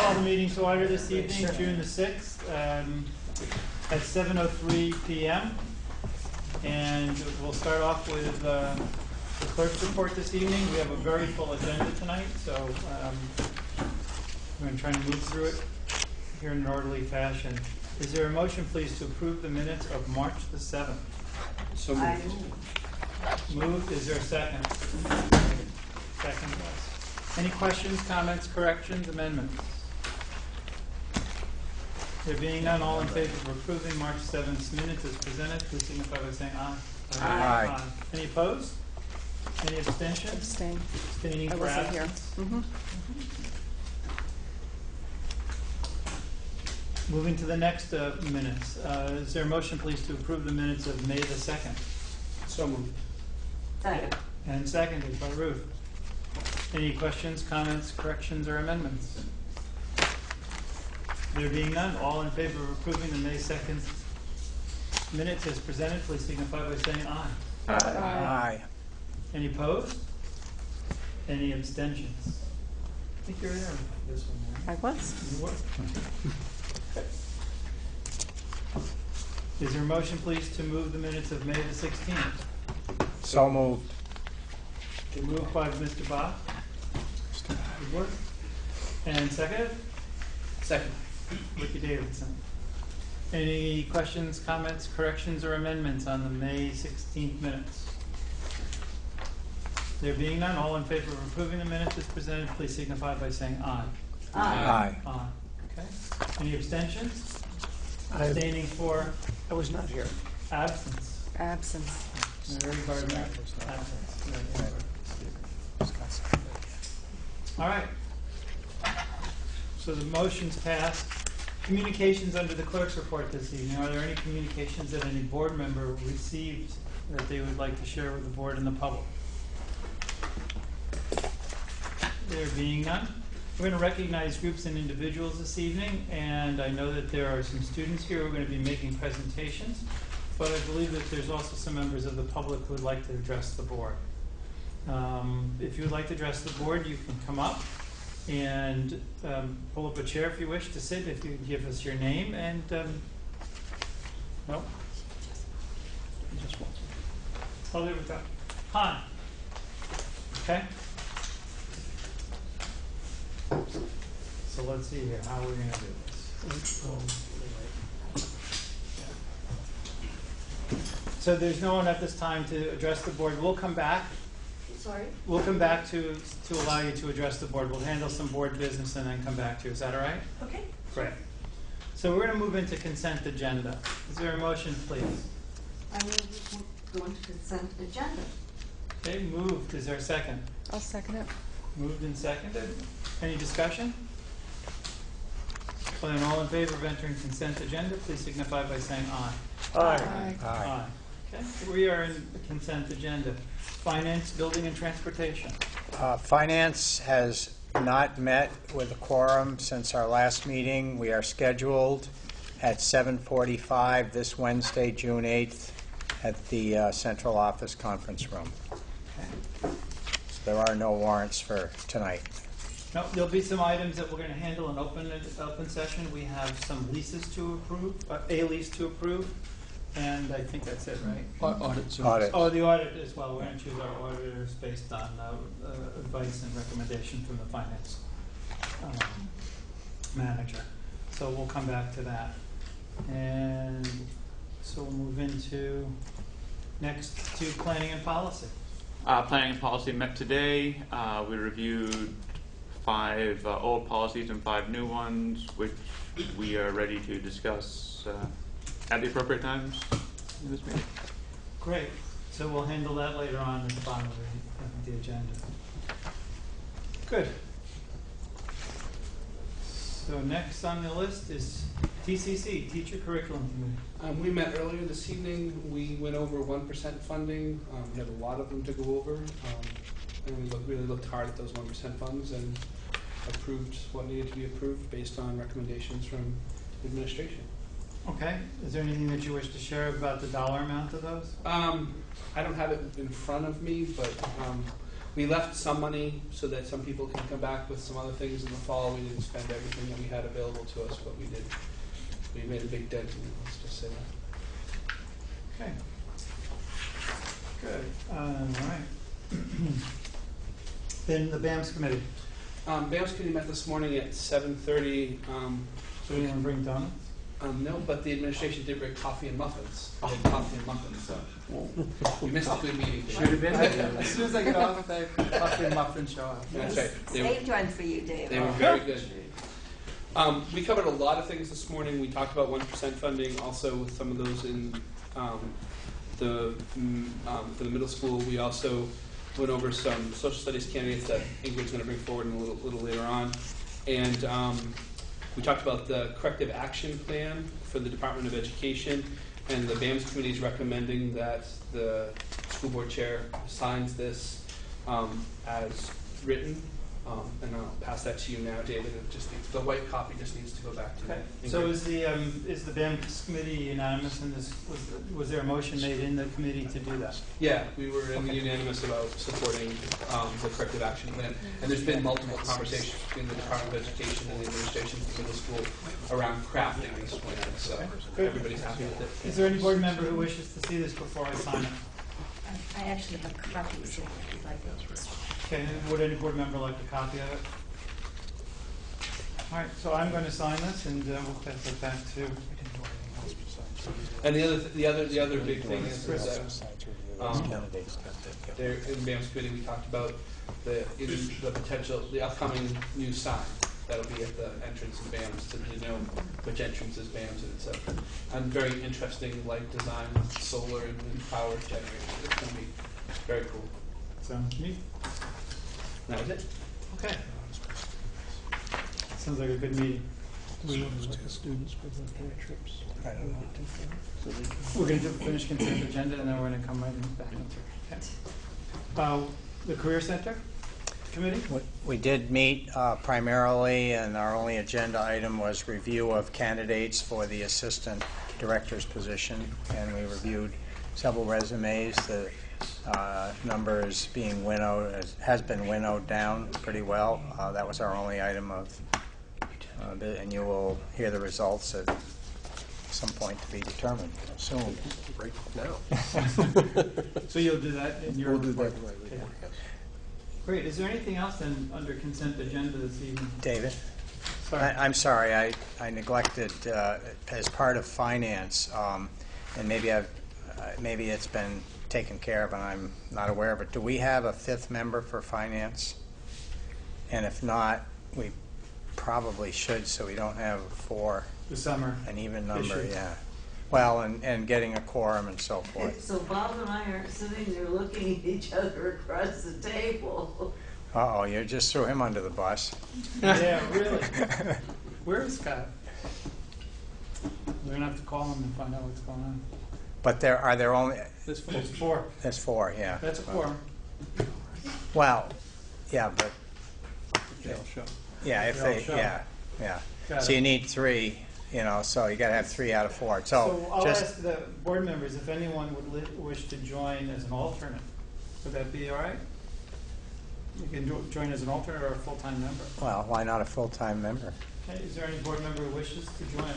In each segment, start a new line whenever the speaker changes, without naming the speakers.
call the meeting to order this evening, June the 6th, at 7:03 p.m. And we'll start off with the clerk's report this evening. We have a very full agenda tonight, so I'm going to try and move through it here in an orderly fashion. Is there a motion, please, to approve the minutes of March the 7th?
So moved.
Moved. Is there a second? Second, yes. Any questions, comments, corrections, amendments? There being none, all in favor of approving March 7th minutes as presented, please signify by saying aye.
Aye.
Any opposed? Any abstentions?
Abstain.
Abstaining
I
for
wasn't here.
absence? Moving to the next minutes. Is there a motion, please, to approve the minutes of May the 2nd?
So moved.
Second.
And seconded by Ruth. Any questions, comments, corrections, or amendments? There being none, all in favor of approving the May 2nd minutes as presented, please signify by saying aye.
Aye.
Any opposed? Any abstentions? I think you're there with this one, right?
I was.
You were. Is there a motion, please, to move the minutes of May the 16th?
So moved.
Moved by Mr. Bach. Good work. And seconded?
Second.
Ricky Davidson. Any questions, comments, corrections, or amendments on the May 16th minutes? There being none, all in favor of approving the minutes as presented, please signify by saying aye.
Aye.
Aye. Okay. Any abstentions? Abstaining for
I was not here.
absence.
Absence.
Mary Gardner, absence. All right. So the motion's passed. Communications under the clerk's report this evening. Are there any communications that any board member received that they would like to share with the board and the public? There being none, we're going to recognize groups and individuals this evening, and I know that there are some students here who are going to be making presentations, but I believe that there's also some members of the public who would like to address the board. If you would like to address the board, you can come up and pull up a chair if you wish to sit, if you give us your name and, no? Oh, there we go. Han. Okay? So let's see here, how are we going to do this? So there's no one at this time to address the board. We'll come back.
Sorry?
We'll come back to allow you to address the board. We'll handle some board business and then come back to you. Is that all right?
Okay.
Great. So we're going to move into consent agenda. Is there a motion, please?
I move we go into consent agenda.
Okay, moved. Is there a second?
I'll second it.
Moved and seconded. Any discussion? Well, then all in favor of entering consent agenda, please signify by saying aye.
Aye.
Aye. Okay, we are in the consent agenda. Finance, building, and transportation.
Finance has not met with a quorum since our last meeting. We are scheduled at 7:45 this Wednesday, June 8th, at the central office conference room.
Okay.
So there are no warrants for tonight.
No, there'll be some items that we're going to handle in open session. We have some leases to approve, a lease to approve, and I think that's it, right?
Audit.
Audit.
Oh, the audit as well. We're going to choose our auditors based on advice and recommendation from the finance manager. So we'll come back to that. And so we'll move into next to planning and policy.
Planning and policy met today. We reviewed 5 old policies and 5 new ones, which we are ready to discuss at the appropriate times in this meeting.
Great. So we'll handle that later on at the bottom of the agenda. Good. So next on the list is Tcc, Teacher Curriculum Committee.
We met earlier this evening. We went over 1% funding. We had a lot of them to go over. And we really looked hard at those 1% funds and approved what needed to be approved based on recommendations from administration.
Okay. Is there anything that you wish to share about the dollar amount of those?
I don't have it in front of me, but We left some money so that some people can come back with some other things in the fall. We didn't spend everything that we had available to us, but we did. We made a big dent in it, let's just say that.
Okay. Good. All right. Then the BAMS committee.
BAMS committee met this morning at 7:30.
So you want to bring donuts?
No, but the administration did bring coffee and muffins. We had coffee and muffins, so we missed a good meeting.
Should have been.
As soon as I get off, the coffee and muffin show up.
That's right.
Saved one for you, Dave.
They were very good. We covered a lot of things this morning. We talked about 1% funding, also with some of those in for the middle school. We also went over some social studies candidates that Ingrid's going to bring forward in a little later on. And we talked about the corrective action plan for the Department of Education, and the BAMS committee is recommending that the school board chair signs this as written. And I'll pass that to you now, David. It just needs, the white copy just needs to go back to
Okay.
Ingrid.
So is the BAMS committee unanimous in this? Was there a motion made in the committee to do that?
Yeah, we were unanimous about supporting the corrective action plan. And there's been multiple conversations between the Department of Education and the administration of the middle school around crafting this plan. So everybody's happy with it.
Is there any board member who wishes to see this before I sign it?
I actually have copies if you'd like it.
Okay, would any board member like a copy of it? All right, so I'm going to sign this, and we'll pass it back to.
And the other big thing is that there in BAMS committee we talked about the potential, the upcoming new sign that'll be at the entrance of BAMS to know which entrance is BAMS, and it's a very interesting light design, solar and power generation. It's going to be very cool.
Sounds neat.
That was it.
Okay. Sounds like a good meeting.
We want to let the students present their trips.
I don't know.
We're going to finish consent agenda, and then we're going to come right back into it. The Career Center Committee?
We did meet primarily, and our only agenda item was review of candidates for the assistant director's position, and we reviewed several resumes. The number is being winnowed, has been winnowed down pretty well. That was our only item of, and you will hear the results at some point to be determined soon.
Right now.
So you'll do that in your
We'll do
report?
that right
Okay.
now, yes.
Great. Is there anything else then under consent agenda this evening?
David?
Sorry.
I'm sorry, I neglected, as part of finance, and maybe it's been taken care of and I'm not aware of it. Do we have a fifth member for finance? And if not, we probably should, so we don't have four,
The summer.
an even number,
Issue.
yeah. Well, and getting a quorum and so forth.
So Bob and I are sitting there looking at each other across the table.
Uh-oh, you just threw him under the bus.
Yeah, really. Where is Scott? We're going to have to call him and find out what's going on.
But are there only,
There's four.
there's four, yeah.
That's a quorum.
Well, yeah, but,
They'll show.
yeah, if
They'll
they,
show.
yeah.
Got
So
it.
you need three, so you got to have 3 out of 4.
So I'll
just
ask the board members if anyone would wish to join as an alternate. Would that be all right? You can join as an alternate or a full-time member.
well, why not a full-time member?
Okay, is there any board member who wishes to join?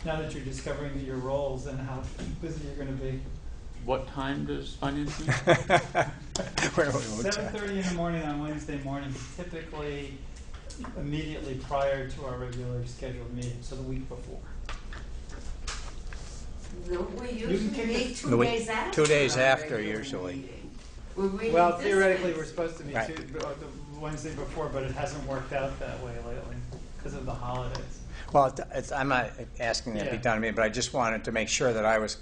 Now that you're discovering your roles and how busy you're going to be.
What time does finance meet?
Where we would
7:30 in the morning on Wednesday morning, typically immediately prior to our regular scheduled meeting, so the week before.
No, we
can
usually
kick
meet
it-
2 days after.
2 days
our
after,
regular
usually.
meeting. We're reading
Well,
this
theoretically,
week.
we're supposed to meet
Right.
the Wednesday before, but it hasn't worked out that way lately because of the holidays.
Well, I'm not asking that it be
Yeah.
done to me, but I just wanted to make sure that I was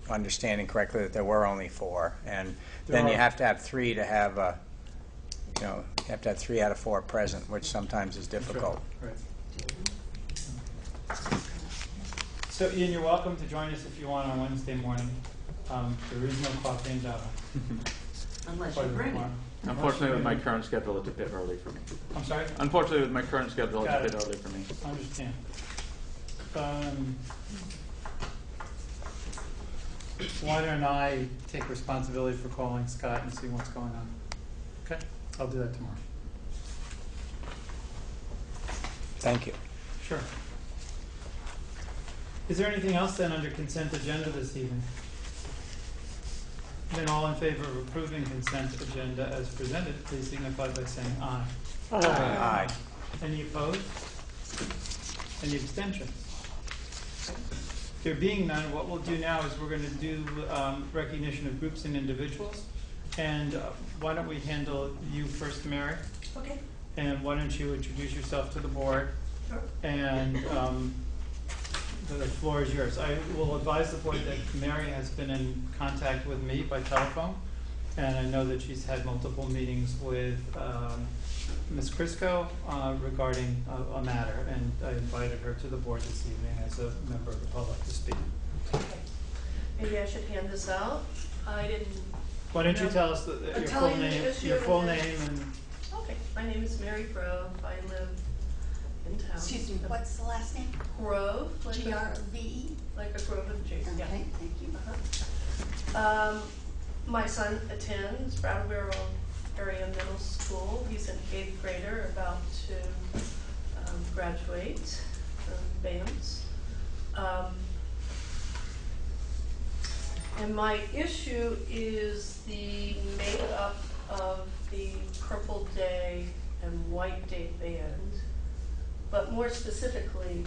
understanding correctly that there were only 4. And then you have to have 3 to have you have to have 3 out of 4 present, which sometimes is difficult.
Right. So Ian, you're welcome to join us if you want on Wednesday morning. There is no coffee and donut.
Unless
Part
you
of the
bring it.
quorum.
Unfortunately, with my current schedule, it's a bit early for me.
I'm sorry?
Unfortunately, with my current schedule, it's
Got
a
it.
bit early for me.
I understand. Why don't I take responsibility for calling Scott and see what's going on? Okay? I'll do that tomorrow.
Thank you.
Sure. Is there anything else then under consent agenda this evening? Then all in favor of approving consent agenda as presented, please signify by saying aye.
Aye.
Any opposed? Any abstentions? There being none, what we'll do now is we're going to do recognition of groups and individuals. And why don't we handle you first, Mary?
Okay.
And why don't you introduce yourself to the board?
Sure.
And the floor is yours. I will advise the board that Mary has been in contact with me by telephone, and I know that she's had multiple meetings with Ms. Crisco regarding a matter, and I invited her to the board this evening as a member of the public to speak.
Okay. Maybe I should hand this out. I didn't.
Why don't you tell us your full name, and
Okay. My name is Mary Grove. I live in town.
Excuse me, what's the last name?
Grove. Like
G-R-V-E?
like a grove of trees. Yeah.
Okay, thank you.
My son attends Brattleboro Area Middle School. He's an 8th grader, about to graduate from BAMS. And my issue is the makeup of the Purple Day and White Day band, but more specifically,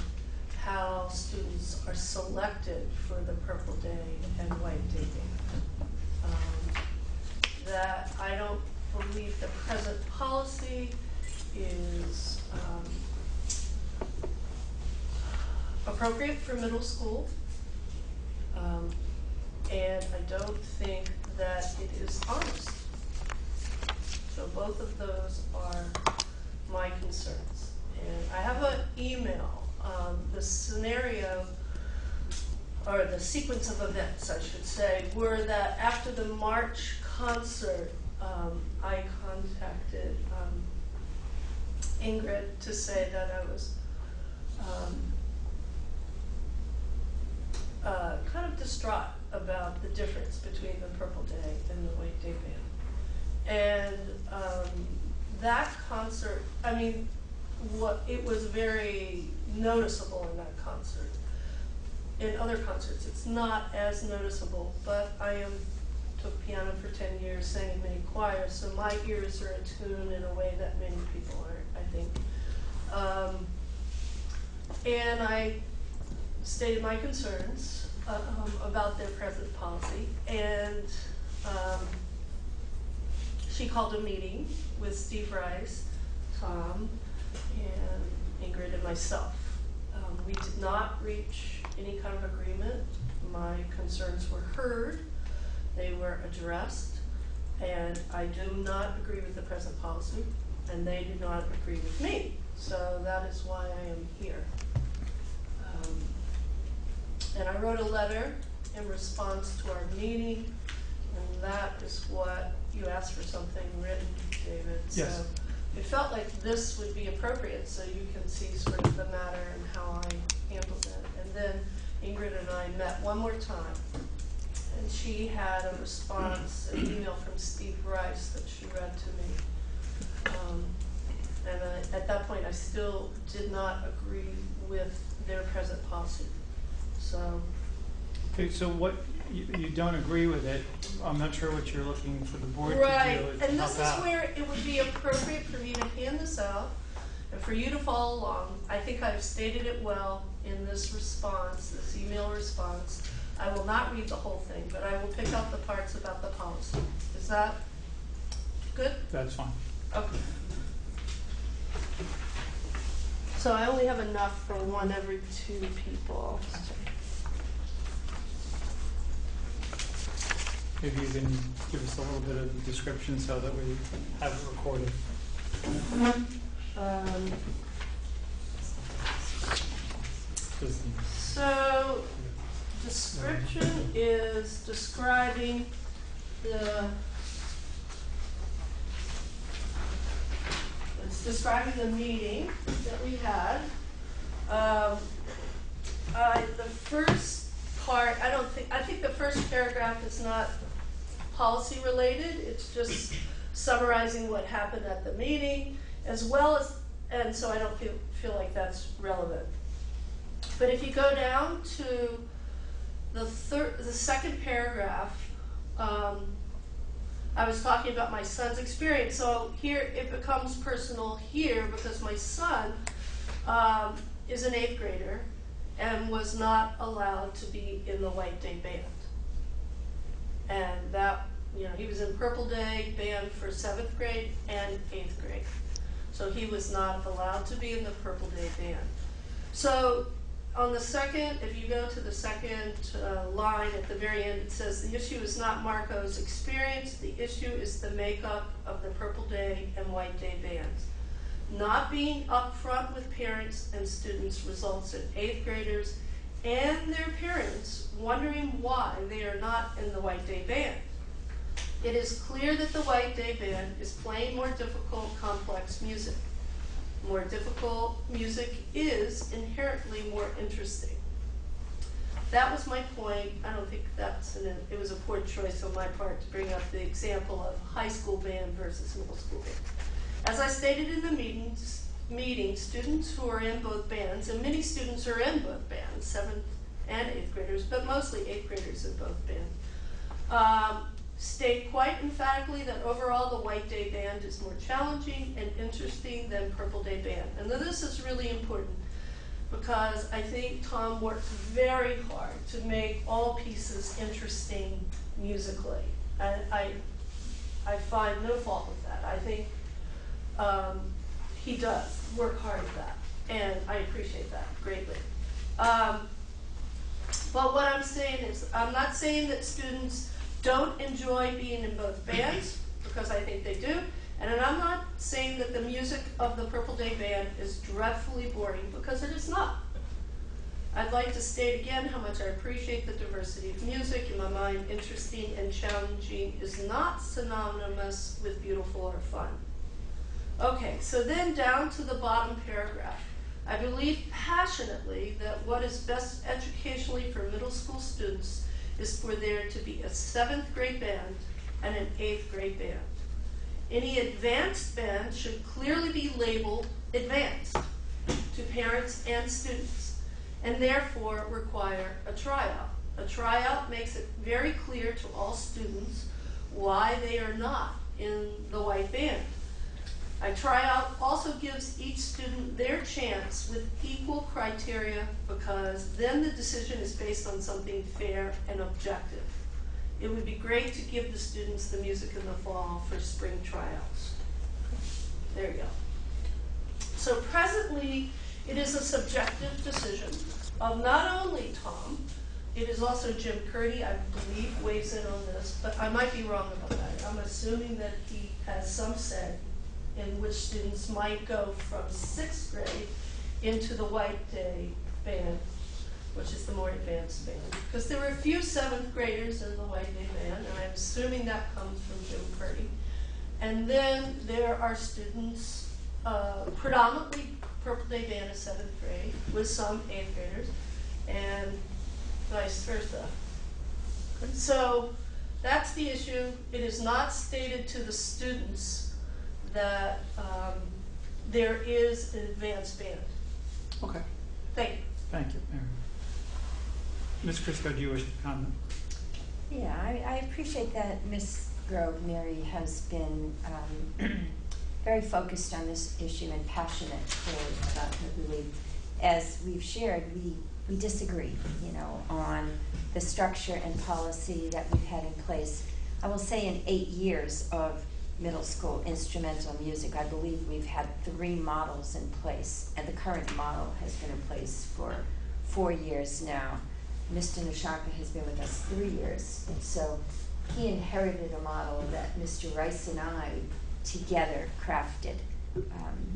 how students are selected for the Purple Day and White Day band. That I don't believe the present policy is appropriate for middle school. And I don't think that it is honest. So both of those are my concerns. And I have an email. The scenario, or the sequence of events, I should say, were that after the March concert, I contacted Ingrid to say that I was kind of distraught about the difference between the Purple Day and the White Day band. And that concert, I mean, it was very noticeable in that concert. In other concerts, it's not as noticeable, but I took piano for 10 years, sang in many choirs, so my ears are attuned in a way that many people aren't, I think. And I stated my concerns about their present policy, and she called a meeting with Steve Rice, Tom, and Ingrid and myself. We did not reach any kind of agreement. My concerns were heard, they were addressed, and I do not agree with the present policy, and they do not agree with me. So that is why I am here. And I wrote a letter in response to our meeting, and that is what you asked for, something written, David.
Yes.
So it felt like this would be appropriate, so you can see sort of the matter and how I handled it. And then Ingrid and I met one more time, and she had a response, an email from Steve Rice that she read to me. And at that point, I still did not agree with their present policy. So.
okay, so what you don't agree with it? I'm not sure what you're looking for the board
Right,
to do.
and this is where it would be appropriate for me to hand this out and for you to follow along. I think I've stated it well in this response, this email response. I will not read the whole thing, but I will pick out the parts about the policy. Is that good?
That's fine.
Okay. So I only have enough for one every 2 people.
Maybe you can give us a little bit of a description so that we have it recorded.
So, description is describing the meeting that we had. The first part, I think the first paragraph is not policy related, it's just summarizing what happened at the meeting, as well as, and so I don't feel like that's relevant. But if you go down to the second paragraph, I was talking about my son's experience. So here it becomes personal here because my son is an 8th grader and was not allowed to be in the White Day Band. And that, you know, he was in Purple Day Band for 7th grade and 8th grade. So he was not allowed to be in the Purple Day Band. So on the second, if you go to the second line at the very end, it says, the issue is not Marco's experience, the issue is the makeup of the Purple Day and White Day bands. Not being upfront with parents and students results in 8th graders and their parents wondering why they are not in the White Day Band. It is clear that the White Day Band is playing more difficult, complex music. More difficult music is inherently more interesting. That was my point. I don't think it was a poor choice on my part to bring up the example of high school band versus middle school band. As I stated in the meeting, students who are in both bands, and many students are in both bands, 7th and 8th graders, but mostly 8th graders in both bands, state quite emphatically that overall the White Day Band is more challenging and interesting than Purple Day Band. And then this is really important because I think Tom worked very hard to make all pieces interesting musically. And I find no fault with that. I think he does work hard at that, and I appreciate that greatly. But what I'm saying is, I'm not saying that students don't enjoy being in both bands, because I think they do, and I'm not saying that the music of the Purple Day Band is dreadfully boring, because it is not. I'd like to state again how much I appreciate the diversity of music. In my mind, interesting and challenging is not synonymous with beautiful or fun. Okay, so then down to the bottom paragraph. I believe passionately that what is best educationally for middle school students is for there to be a 7th grade band and an 8th grade band. Any advanced band should clearly be labeled advanced to parents and students, and therefore require a tryout. A tryout makes it very clear to all students why they are not in the white band. A tryout also gives each student their chance with equal criteria, because then the decision is based on something fair and objective. It would be great to give the students the music in the fall for spring tryouts. There you go. So presently, it is a subjective decision of not only Tom, it is also Jim Curdy, I believe, weighs in on this, but I might be wrong about that. I'm assuming that he has some say in which students might go from 6th grade into the White Day Band, which is the more advanced band. Because there were a few 7th graders in the White Day Band, and I'm assuming that comes from Jim Curdy. And then there are students, predominantly Purple Day Band is 7th grade, with some 8th graders, and vice versa. So that's the issue. It is not stated to the students that there is an advanced band.
Okay.
Thank you.
Thank you, Mary. Ms. Crisco, do you wish to comment?
Yeah, I appreciate that Ms. Grove, Mary, has been very focused on this issue and passionate about her belief. As we've shared, we disagree, on the structure and policy that we've had in place. I will say in 8 years of middle school instrumental music, I believe we've had 3 models in place, and the current model has been in place for 4 years now. Mr. Nishaka has been with us 3 years, and so he inherited a model that Mr. Rice and I together crafted.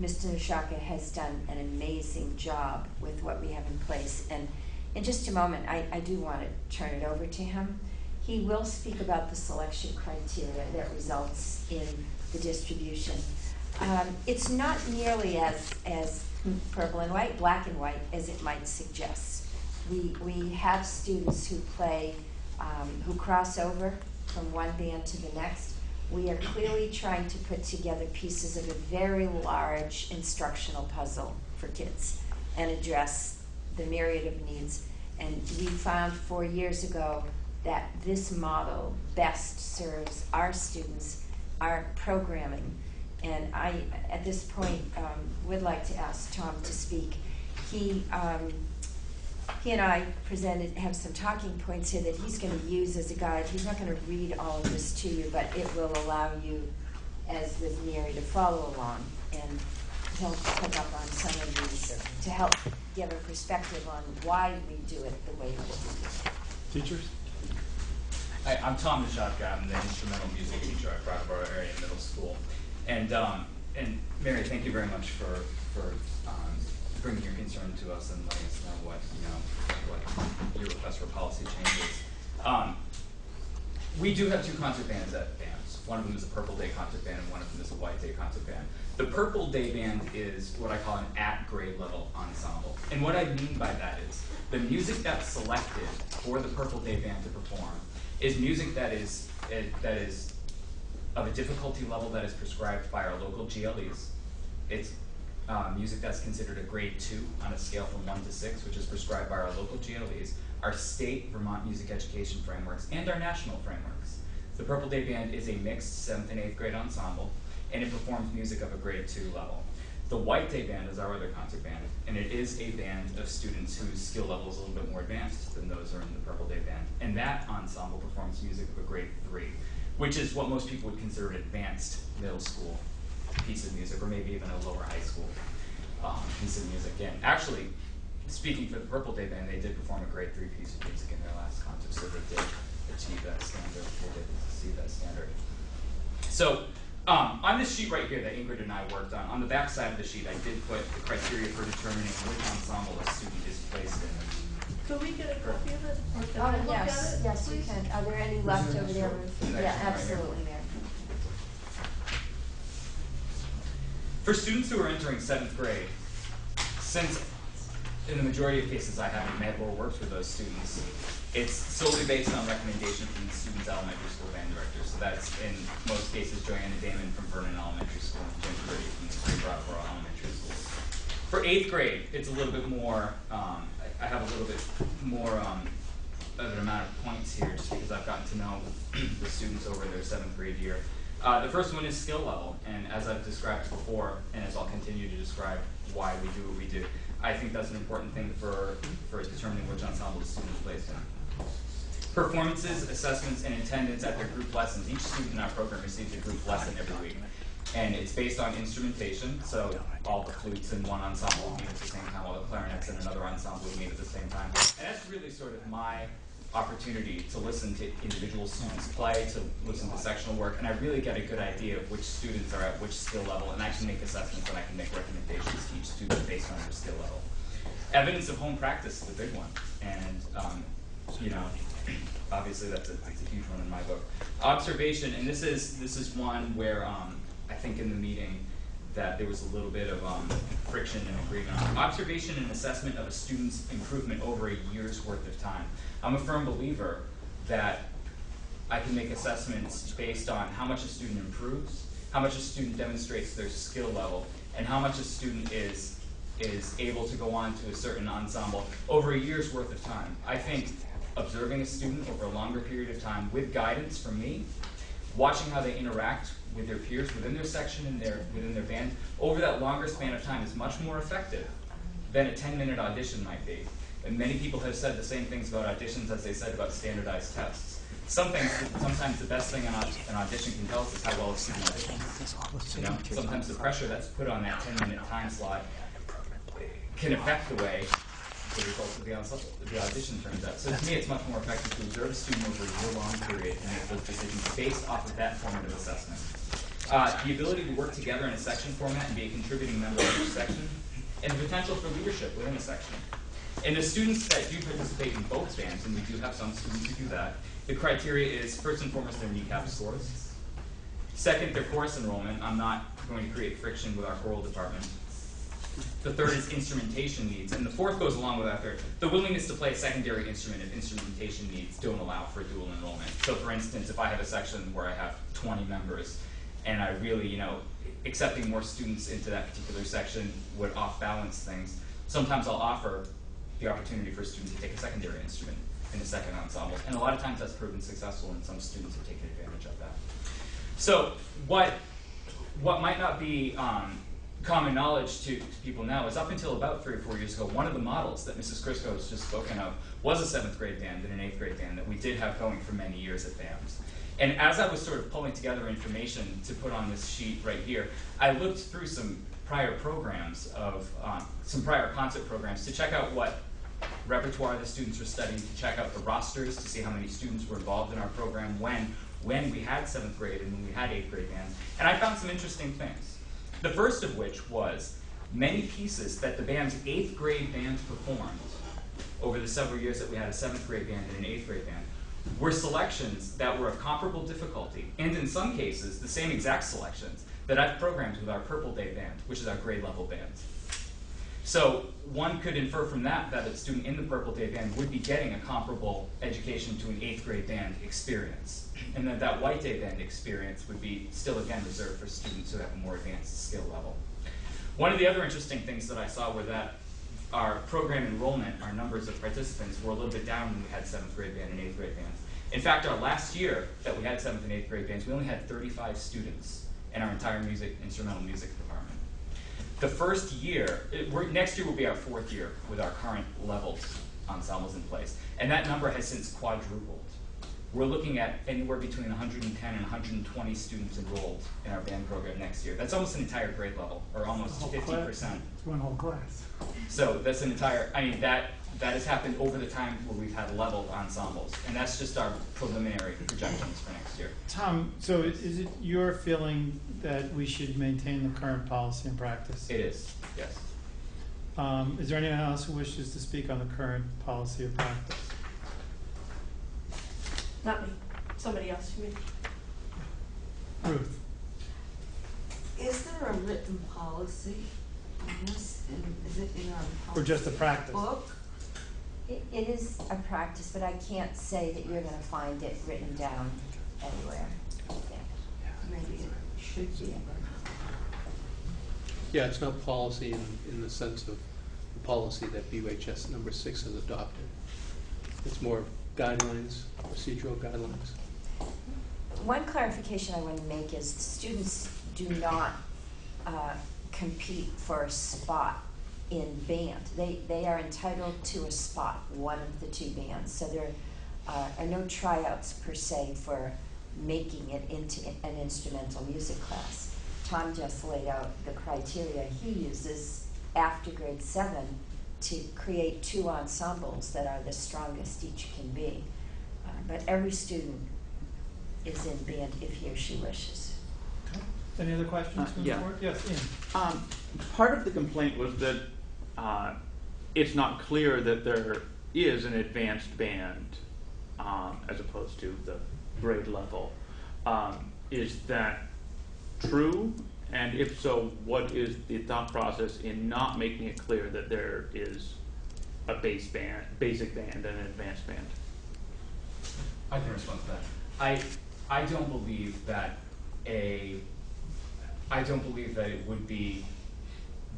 Mr. Nishaka has done an amazing job with what we have in place, and in just a moment I do want to turn it over to him. He will speak about the selection criteria that results in the distribution. It's not nearly as purple and white, black and white, as it might suggest. We have students who play, who cross over from one band to the next. we are clearly trying to put together pieces of a very large instructional puzzle for kids and address the myriad of needs. And we found 4 years ago that this model best serves our students, our programming. And I, at this point, would like to ask Tom to speak. He and I have some talking points here that he's going to use as a guide. He's not going to read all of this to you, but it will allow you, as with Mary, to follow along. And he'll pick up on some of these to help give a perspective on why we do it the way we do.
Teachers?
Hi, I'm Tom Nishatka. I'm the instrumental music teacher at Brattleboro Area Middle School. And Mary, thank you very much for bringing your concern to us and letting us know what your request for policy changes. We do have 2 concert bands at bands. One of them is a Purple Day concert band, and one of them is a White Day concert band. The Purple Day band is what I call an at-grade level ensemble. And what I mean by that is the music that's selected for the Purple Day band to perform is music that is of a difficulty level that is prescribed by our local GLEs. It's music that's considered a grade 2 on a scale from 1 to 6, which is prescribed by our local GLEs, our state Vermont music education frameworks, and our national frameworks. The Purple Day Band is a mixed 7th and 8th grade ensemble, and it performs music of a grade 2 level. The White Day Band is our other concert band, and it is a band of students whose skill level is a little bit more advanced than those are in the Purple Day Band. And that ensemble performs music of a grade 3, which is what most people would consider an advanced middle school piece of music, or maybe even a lower high school piece of music. And actually, speaking for the Purple Day Band, they did perform a grade 3 piece of music in their last concert, so they did achieve that standard. They did exceed that standard. So on this sheet right here that Ingrid and I worked on the back side of the sheet, I did put the criteria for determining which ensemble a student is placed in.
Could we get a copy of it? Or can I look
Yes,
at it?
yes, you can. Are there any left over there?
Sure.
Yeah, absolutely, Mary.
For students who are entering 7th grade, since in the majority of cases I haven't met or worked with those students, it's solely based on recommendation from the student's elementary school band director. So that's in most cases Joanna Damon from Vernon Elementary School and Jim Purdy from the Spring Brattleboro Elementary School. For 8th grade, it's a little bit more, I have a little bit more of an amount of points here just because I've gotten to know the students over their 7th grade year. The first one is skill level, and as I've described before, and as I'll continue to describe why we do what we do, I think that's an important thing for determining which ensemble the student is placed in. Performances, assessments, and attendance at their group lessons. Each student in our program receives a group lesson every week, and it's based on instrumentation, so all the flutes in one ensemble will meet at the same time, all the clarinets in another ensemble will meet at the same time. And that's really sort of my opportunity to listen to individual students play, to listen to sectional work, and I really get a good idea of which students are at which skill level, and I can make assessments and I can make recommendations to each student based on their skill level. Evidence of home practice is a big one, and obviously that's a huge one in my book. Observation, and this is one where I think in the meeting that there was a little bit of friction and agreement on. Observation and assessment of a student's improvement over a year's worth of time. I'm a firm believer that I can make assessments based on how much a student improves, how much a student demonstrates their skill level, and how much a student is able to go on to a certain ensemble over a year's worth of time. I think observing a student over a longer period of time with guidance from me, watching how they interact with their peers within their section and within their band over that longer span of time is much more effective than a 10-minute audition might be. And many people have said the same things about auditions as they said about standardized tests. Sometimes the best thing an audition can tell us is how well a student auditions. Sometimes the pressure that's put on that 10-minute time slot can affect the way the results of the audition turns out. So to me, it's much more effective to observe a student over a year-long period and make those decisions based off of that formative assessment. The ability to work together in a section format and be a contributing member of each section, and the potential for leadership within a section. And the students that do participate in both bands, and we do have some students who do that, the criteria is first and foremost their kneecap scores. Second, their chorus enrollment. I'm not going to create friction with our choral department. The third is instrumentation needs, and the fourth goes along with that third. The willingness to play a secondary instrument if instrumentation needs don't allow for dual enrollment. So for instance, if I have a section where I have 20 members, and I really, accepting more students into that particular section would off-balance things, sometimes I'll offer the opportunity for a student to take a secondary instrument in a second ensemble. And a lot of times that's proven successful, and some students have taken advantage of that. So what might not be common knowledge to people now is up until about 3 or 4 years ago, one of the models that Mrs. Crisco has just spoken of was a 7th grade band and an 8th grade band that we did have going for many years at BAMS. And as I was sort of pulling together information to put on this sheet right here, I looked through some prior programs of, some prior concert programs to check out what repertoire the students were studying, to check out the rosters, to see how many students were involved in our program when we had 7th grade and when we had 8th grade bands. And I found some interesting things. The first of which was many pieces that the BAM's 8th grade band performed over the several years that we had a 7th grade band and an 8th grade band were selections that were of comparable difficulty, and in some cases, the same exact selections that I've programmed with our Purple Day band, which is our grade level band. So one could infer from that a student in the Purple Day band would be getting a comparable education to an 8th grade band experience. And that White Day band experience would be still again reserved for students who have a more advanced skill level. One of the other interesting things that I saw were that our program enrollment, our numbers of participants were a little bit down when we had 7th grade band and 8th grade bands. In fact, our last year that we had 7th and 8th grade bands, we only had 35 students in our entire instrumental music department. The first year, next year will be our 4th year with our current levels ensembles in place, and that number has since quadrupled. We're looking at anywhere between 110 and 120 students enrolled in our band program next year. That's almost an entire grade level, or almost 50%.
It's one whole class.
So that's an entire, that has happened over the time where we've had leveled ensembles, and that's just our preliminary projections for next year.
Tom, so is it your feeling that we should maintain the current policy and practice?
It is, yes.
Is there anyone else who wishes to speak on the current policy or practice?
Not me, somebody else, you mean?
Ruth?
Is there a written policy on this? And is it in our policy
Or just a practice?
book?
It is a practice, but I can't say that you're gonna find it written down anywhere.
Maybe it should be.
Yeah, it's not policy in the sense of the policy that BUHS number 6 has adopted. It's more guidelines, procedural guidelines.
One clarification I want to make is students do not compete for a spot in band. They are entitled to a spot, one of the 2 bands. So there are no tryouts per se for making it into an instrumental music class. Tom just laid out the criteria he uses after grade 7 to create 2 ensembles that are the strongest each can be. But every student is in band if he or she wishes.
Okay. Any other questions from the
Yeah.
board? Yes, Ian.
Part of the complaint was that it's not clear that there is an advanced band as opposed to the grade level. Is that true? And if so, what is the thought process in not making it clear that there is a basic band, and an advanced band?
I can respond to that. I don't believe that it would be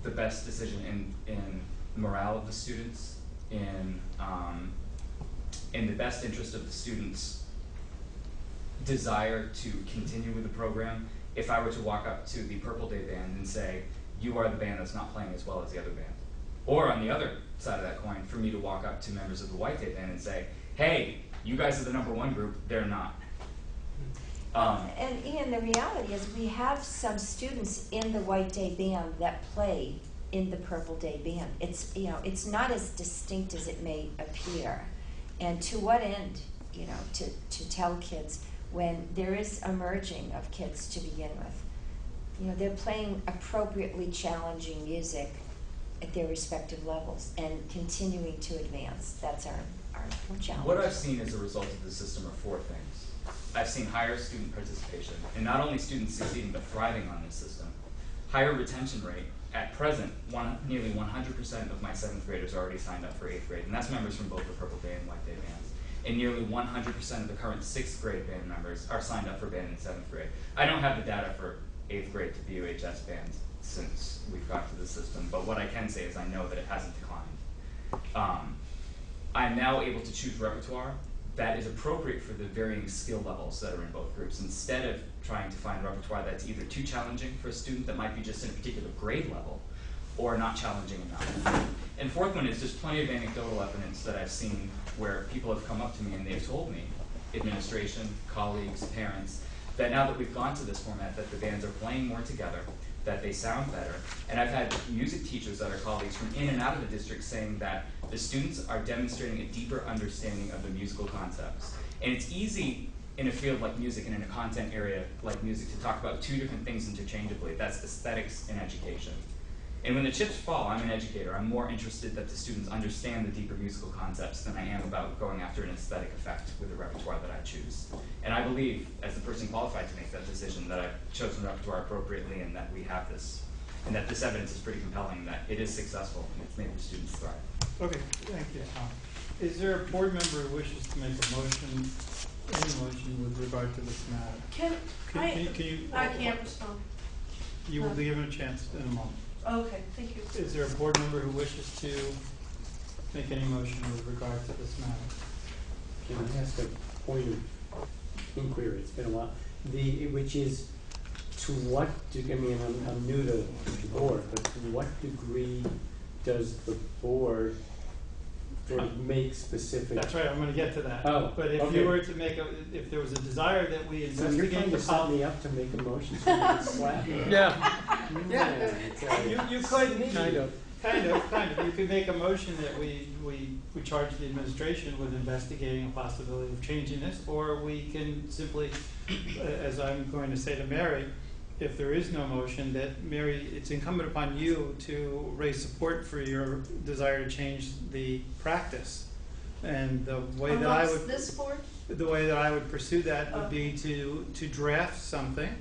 the best decision in morale of the students, in the best interest of the students' desire to continue with the program, if I were to walk up to the Purple Day band and say, you are the band that's not playing as well as the other band. Or on the other side of that coin, for me to walk up to members of the White Day band and say, hey, you guys are the #1 group, they're not.
And Ian, the reality is we have some students in the White Day band that play in the Purple Day band. It's not as distinct as it may appear. And to what end, to tell kids when there is a merging of kids to begin with. They're playing appropriately challenging music at their respective levels and continuing to advance. That's our challenge.
What I've seen as a result of the system are 4 things. I've seen higher student participation, and not only students succeeding but thriving on this system, higher retention rate, at present, nearly 100% of my 7th graders are already signed up for 8th grade, and that's members from both the Purple Day and White Day bands. And nearly 100% of the current 6th grade band members are signed up for band in 7th grade. I don't have the data for 8th grade to BUHS bands since we've got to the system, but what I can say is I know that it hasn't declined. I'm now able to choose repertoire that is appropriate for the varying skill levels that are in both groups, instead of trying to find repertoire that's either too challenging for a student that might be just in a particular grade level, or not challenging enough. And fourth one is there's plenty of anecdotal evidence that I've seen where people have come up to me and they've told me, administration, colleagues, parents, that now that we've gone to this format, that the bands are playing more together, that they sound better. And I've had music teachers that are colleagues from in and out of the district saying that the students are demonstrating a deeper understanding of the musical concepts. And it's easy in a field like music and in a content area like music to talk about two different things interchangeably. That's aesthetics and education. And when the chips fall, I'm an educator. I'm more interested that the students understand the deeper musical concepts than I am about going after an aesthetic effect with the repertoire that I choose. And I believe, as the person qualified to make that decision, that I've chosen repertoire appropriately and that we have this, and that this evidence is pretty compelling, that it is successful and it's made the students thrive.
Okay, thank you, Tom. Is there a board member who wishes to make a motion, any motion with regard to this matter?
Can
you,
I can't respond.
You will be given a chance in a moment.
Okay, thank you.
Is there a board member who wishes to make any motion with regard to this matter?
Can I ask a point of inquiry? It's been a while. Which is, to what, I mean, I'm new to the board, but to what degree does the board sort of make specific?
That's right, I'm going to get to that.
Oh,
but if
okay.
you were to make if there was a desire that we
So you're
investigate
trying
the
to set
policy.
me up to make a motion so you can slap me?
Yeah. You could
Kind of.
Kind of. You could make a motion that we charge the administration with investigating a possibility of changing this, or we can simply, as I'm going to say to Mary, if there is no motion, that Mary, it's incumbent upon you to raise support for your desire to change the practice. And the way that I would
this board?
the way that I would pursue that would be to draft something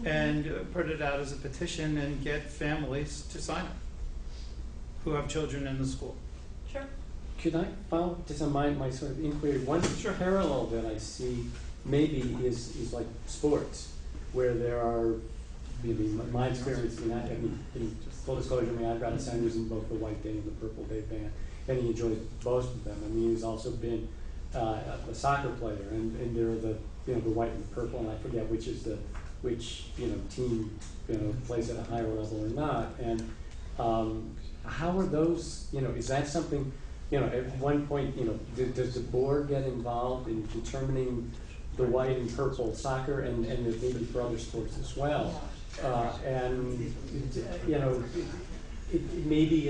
and put it out as a petition and get families to sign it who have children in the school.
Sure.
Could I follow just on my sort of inquiry? One parallel that I see maybe is like sports, where there are, my experience, in full disclosure, I've got a son who's in both the White Day and the Purple Day band, and he enjoys both of them. He's also been a soccer player, and there are the white and the purple, and I forget which team plays at a higher level or not. And how are those? Is that something? At one point, does the board get involved in determining the white and purple soccer and maybe for other sports as well? Maybe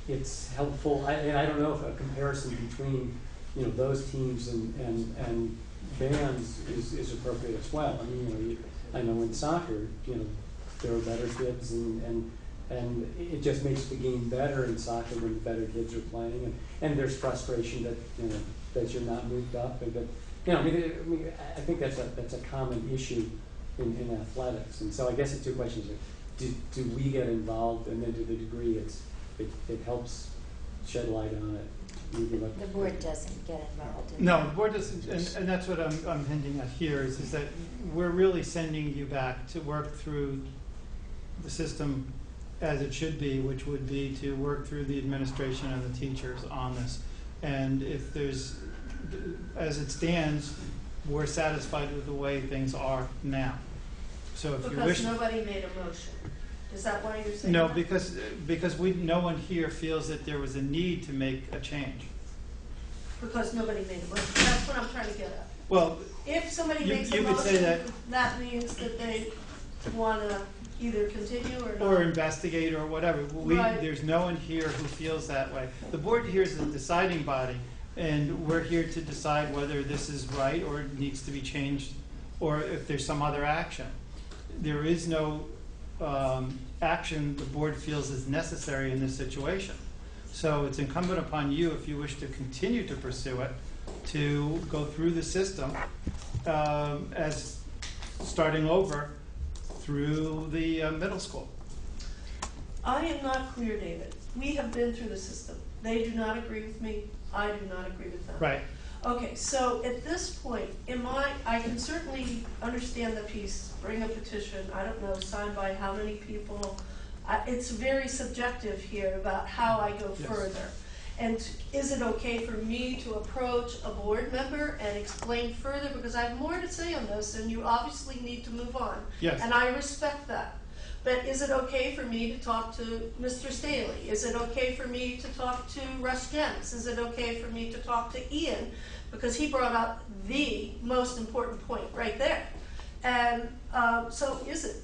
it's helpful. And I don't know if a comparison between those teams and bands is appropriate as well. I know in soccer, there are better kids and it just makes the game better in soccer when the better kids are playing, and there's frustration that you're not moved up, and that I think that's a common issue in athletics. And so I guess the two questions are: do we get involved, and then to the degree it helps shed light on it?
The board doesn't get involved in
No,
that.
the board doesn't, and that's what I'm hinting at here is that we're really sending you back to work through the system as it should be, which would be to work through the administration and the teachers on this. And if there's, as it stands, we're satisfied with the way things are now. So if you wish.
Because nobody made a motion. Is that why you're saying
No,
that?
because no one here feels that there was a need to make a change.
Because nobody made a motion. That's what I'm trying to get at.
Well,
If somebody
you
makes a
could say
motion, that means that they want to either continue or not.
or investigate or whatever.
Right.
There's no one here who feels that way. The board here is the deciding body, and we're here to decide whether this is right or it needs to be changed, or if there's some other action. There is no action the board feels is necessary in this situation. So it's incumbent upon you, if you wish to continue to pursue it, to go through the system as starting over through the middle school.
I am not clear, David. We have been through the system. They do not agree with me. I do not agree with them.
Right.
Okay, so at this point, I can certainly understand the piece, bring a petition, I don't know, signed by how many people. It's very subjective here about how I go
Yes.
further. And is it okay for me to approach a board member and explain further? Because I have more to say on this, and you obviously need to move on.
Yes.
And I respect that. But is it okay for me to talk to Mr. Staley? Is it okay for me to talk to Russ Jens? Is it okay for me to talk to Ian? Because he brought up the most important point right there. And so is it?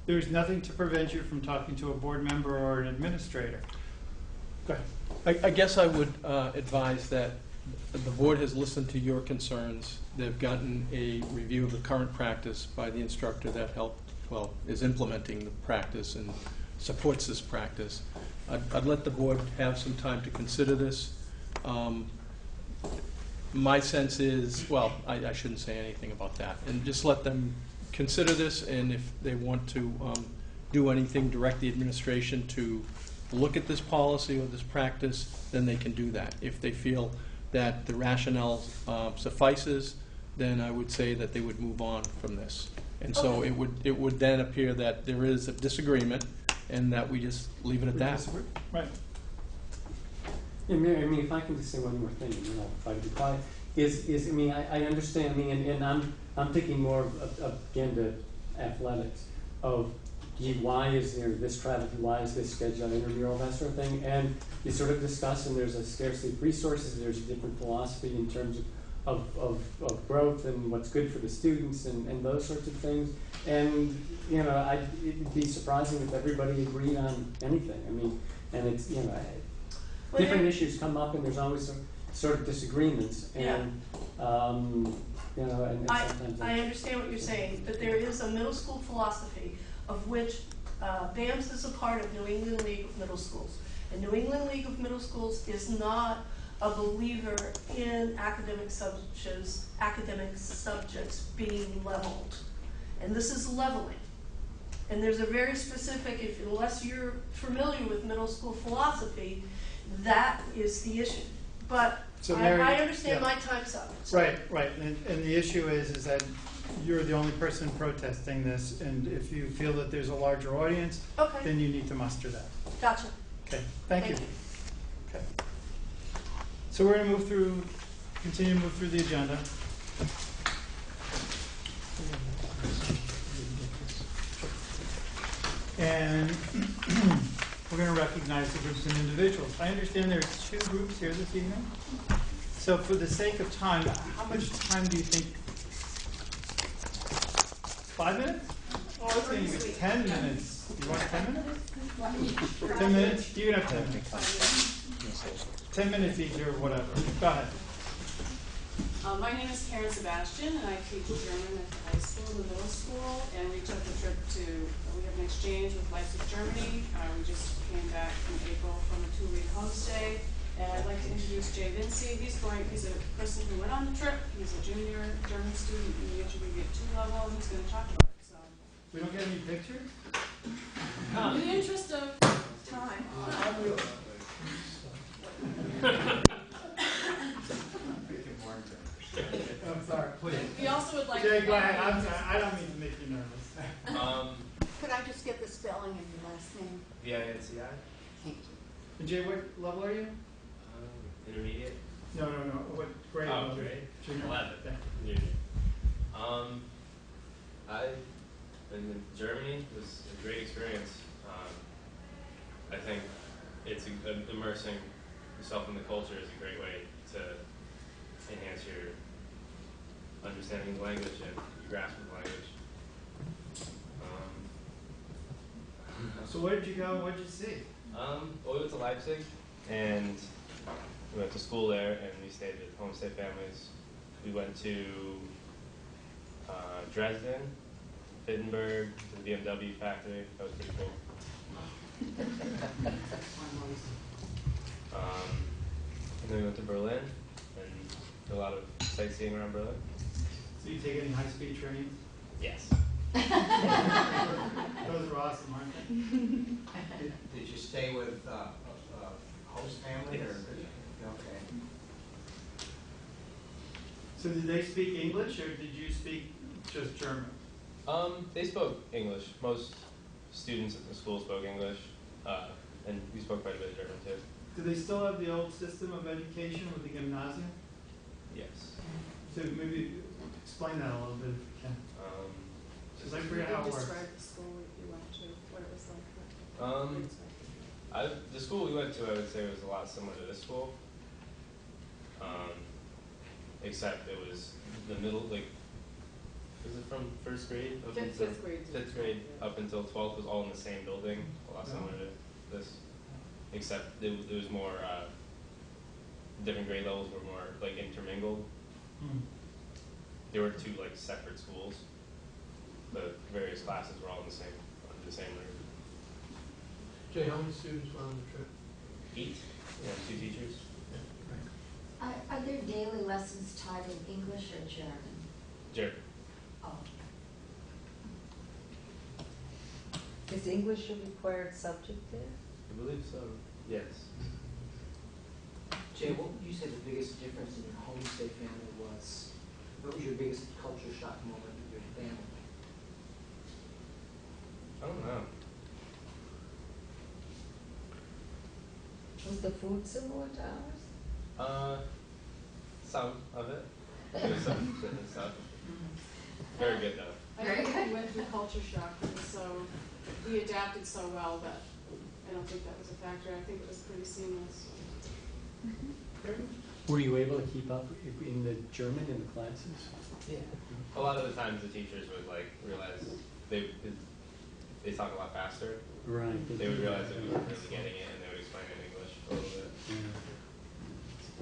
There's nothing to prevent you from talking to a board member or an administrator. Go ahead.
I guess I would advise that the board has listened to your concerns. They've gotten a review of the current practice by the instructor that is implementing the practice and supports this practice. I'd let the board have some time to consider this. My sense is, I shouldn't say anything about that, and just let them consider this, and if they want to do anything, direct the administration to look at this policy or this practice, then they can do that. If they feel that the rationale suffices, then I would say that they would move on from this. And so
Okay.
it would then appear that there is a disagreement, and that we just leave it at that.
Right.
Yeah, Mary, I mean, if I can just say one more thing, and then I'll try to be quiet, I mean, I understand, I mean, and I'm thinking more of again, to athletics, of, gee, why is there this traffic, why is this schedule intramural, that sort of thing, and you sort of discuss, and there's a scarcity of resources, there's a different philosophy in terms of growth and what's good for the students and those sorts of things, and, you know, it'd be surprising if everybody agreed on anything, I mean, and it's, you know, different issues come up, and there's always some sort of disagreements, and you know, and sometimes
I understand what you're saying, but there is a middle school philosophy of which BAMS is a part of New England League of Middle Schools. And New England League of Middle Schools is not a believer in academic subjects being leveled. And this is leveling. And there's a very specific, unless you're familiar with middle school philosophy, that is the issue. But
So Mary,
I understand my time's up. So.
Right. And the issue is that you're the only person protesting this, and if you feel that there's a larger audience,
Okay.
then you need to muster that.
Gotcha.
Okay, thank you. Okay. So we're going to continue to move through the agenda. And we're going to recognize the groups and individuals. I understand there's 2 groups here this evening. So for the sake of time, how much time do you think? 5 minutes? Oh, I was thinking it was 10 minutes. You want 10 minutes? 10 minutes? You can have 10 minutes. 10 minutes each or whatever. Go ahead.
My name is Karen Sebastian, and I teach German at the high school and the middle school, and we took a trip we have an exchange with Leipzig, Germany. We just came back in April from a 2-week homestay, and I'd like to introduce Jay Vinci. He's a person who went on the trip. He's a junior German student in the Intermediate 2 level, and he's going to talk about it. So,
We don't get any pictures?
in the interest of time.
I'm sorry, please.
We also would like
Jay,
to
go ahead. I don't mean to make you nervous.
Could I just get the spelling of your last name?
V-I-N-C-I.
Thank you.
And Jay, what level are you?
Intermediate.
No. What grade?
Oh,
level?
grade?
Junior.
11.
Yeah.
I've been in Germany. It was a great experience. I think it's immersing yourself in the culture is a great way to enhance your understanding of the language and your grasp of the language.
So where did you go? What did you see?
Well, we went to Leipzig, and we went to school there, and we stayed with homestay families. We went to Dresden, Wittenberg, to the BMW factory. That was pretty cool. And then we went to Berlin, and did a lot of sightseeing around Berlin.
So you take any high-speed trains?
Yes.
Those are awesome, aren't they?
Did you stay with a host family or? Okay.
So did they speak English or did you speak just German?
They spoke English. Most students at the school spoke English, and we spoke quite a bit of German too.
Do they still have the old system of education with the gymnasium?
Yes.
So maybe explain that a little bit if you can. Because I forget how it works.
Describe the school you went to, what it was like.
The school we went to, I would say, was a lot similar to this school. Except it was the middle, like, was it from first grade? Up until,
Fifth grade.
Fifth grade up until 12th was all in the same building, a lot similar to this. Except there was more, different grade levels were more, like, intermingled. There were two, like, separate schools. The various classes were all in the same, under the same room.
Jay, how many students were on the trip?
8. Yeah, 2 teachers.
Are there daily lessons taught in English or German?
German.
Oh.
Is English a required subject there?
I believe so. Yes.
Jay, what would you say the biggest difference in your homestay family was? What was your biggest culture shock moment with your family?
I don't know.
Was the food similar to ours?
Some of it. There's some different stuff. Very good though.
I don't think we went through culture shock, so we adapted so well that I don't think that was a factor. I think it was pretty seamless.
Were you able to keep up in the German in the classes?
Yeah. A lot of the times the teachers would like realize they talk a lot faster.
Right.
They would realize that we weren't really getting it, and they would explain it in English a little bit.
Yeah.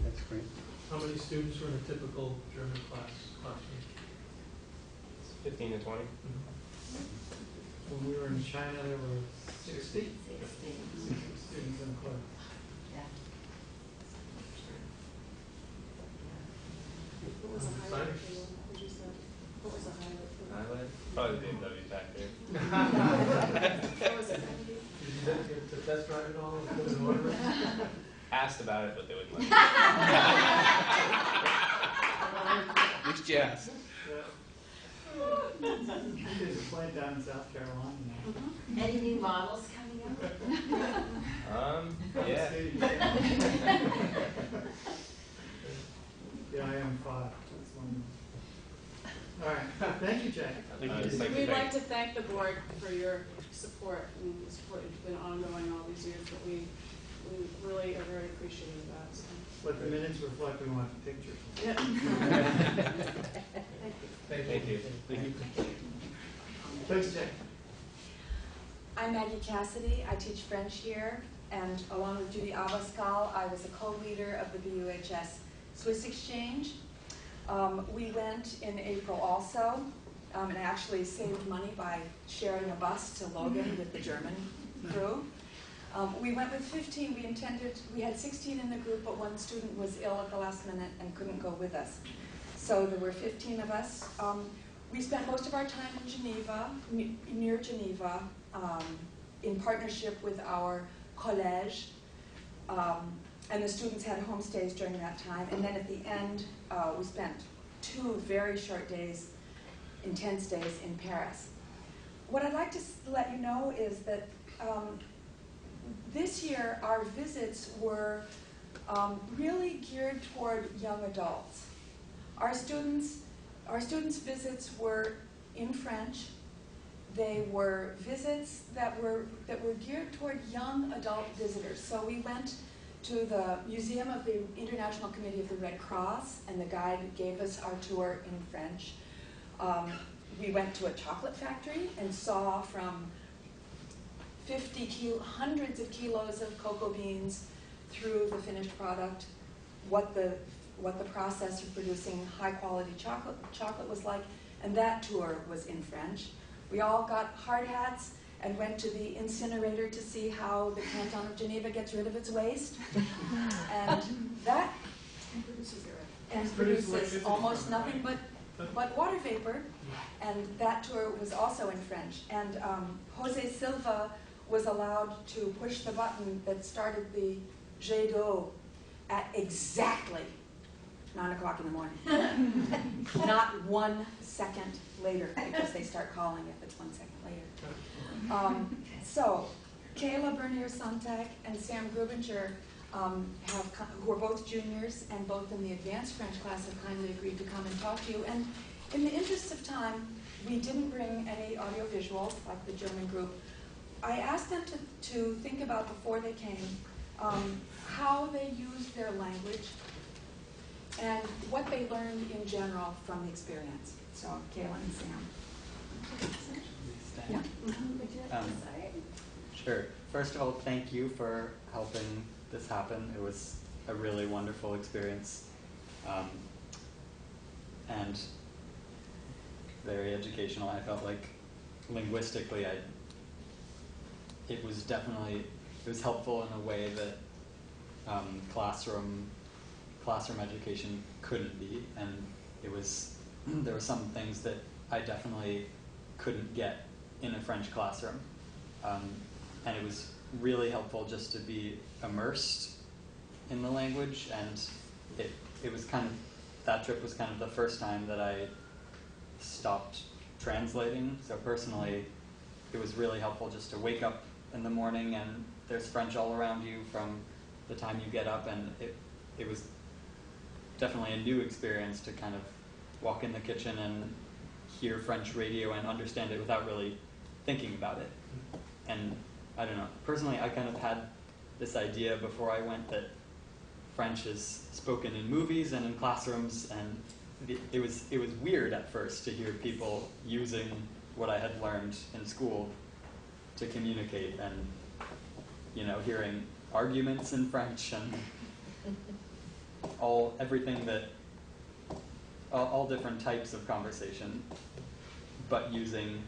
That's great.
How many students were in a typical German classroom?
It's 15 to 20.
When we were in China, there were 60 students in the class.
Yeah.
What was the highlight for you? What you said? What was the highlight for you?
Highlight? Probably the BMW factory.
What was it?
Did you get to test drive it all and put it in order?
Asked about it, but they wouldn't let me.
At least you asked.
There's a plant down in South Carolina now.
Any new models coming out?
Yeah.
Yeah, I am 5. That's wonderful. All right. Thank you, Jack.
We'd like to thank the board for your support. I mean, the support has been ongoing all these years, but we really are very appreciative of that. So.
Let the minutes reflect we want the pictures.
Yeah.
Thank you.
Thanks, Jack.
I'm Maggie Cassidy. I teach French here, and along with Judy Abascal, I was a co-leader of the BUHS Swiss Exchange. We went in April also, and actually saved money by sharing a bus to Logan with the German crew. We went with 15. We had 16 in the group, but one student was ill at the last minute and couldn't go with us. So there were 15 of us. We spent most of our time in Geneva, near Geneva, in partnership with our collège, and the students had homestays during that time. And then at the end, we spent 2 very short days, intense days in Paris. What I'd like to let you know is that this year our visits were really geared toward young adults. Our students' visits were in French. They were visits that were geared toward young adult visitors. So we went to the Museum of the International Committee of the Red Cross, and the guide gave us our tour in French. We went to a chocolate factory and saw from hundreds of kilos of cocoa beans through the finished product, what the process of producing high-quality chocolate was like, and that tour was in French. We all got hard hats and went to the incinerator to see how the Canton of Geneva gets rid of its waste. And that produces almost nothing but but water vapor, and that tour was also in French. And Jose Silva was allowed to push the button that started the jet d'eau at exactly 9 o'clock in the morning. Not 1 second later, because they start calling if it's 1 second later. So, Kayla Bernier-Sontag and Sam Grubinger, who are both juniors and both in the advanced French class, have kindly agreed to come and talk to you. And in the interest of time, we didn't bring any audiovisual like the German group. I asked them to think about, before they came, how they used their language and what they learned in general from the experience. So, Kayla and Sam. Yeah.
Would you like to start? Sure. First of all, thank you for helping this happen. It was a really wonderful experience, and very educational. I felt like linguistically, it was helpful in a way that classroom education couldn't be, and there were some things that I definitely couldn't get in a French classroom, and it was really helpful just to be immersed in the language. And it was that trip was kind of the first time that I stopped translating. So personally, it was really helpful just to wake up in the morning and there's French all around you from the time you get up, and it was definitely a new experience to kind of walk in the kitchen and hear French radio and understand it without really thinking about it. And I don't know, personally I kind of had this idea before I went that French is spoken in movies and in classrooms, and it was weird at first to hear people using what I had learned in school to communicate, and hearing arguments in French and all different types of conversation, but using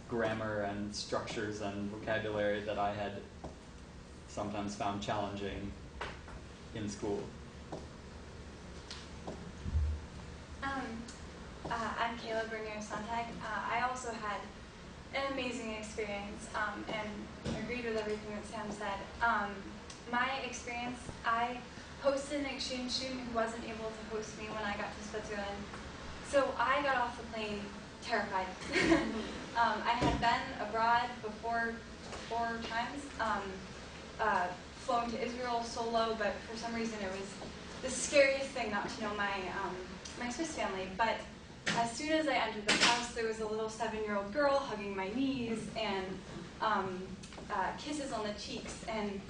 grammar and structures and vocabulary that I had sometimes found challenging in school.
I'm Kayla Bernier-Sontag. I also had an amazing experience and agreed with everything that Sam said. My experience, I hosted an exchange student who wasn't able to host me when I got to Switzerland. So I got off the plane terrified. I had been abroad before 4 times, flown to Israel solo, but for some reason it was the scariest thing not to know my Swiss family. But as soon as I entered the house, there was a little 7-year-old girl hugging my knees and kisses on the cheeks, and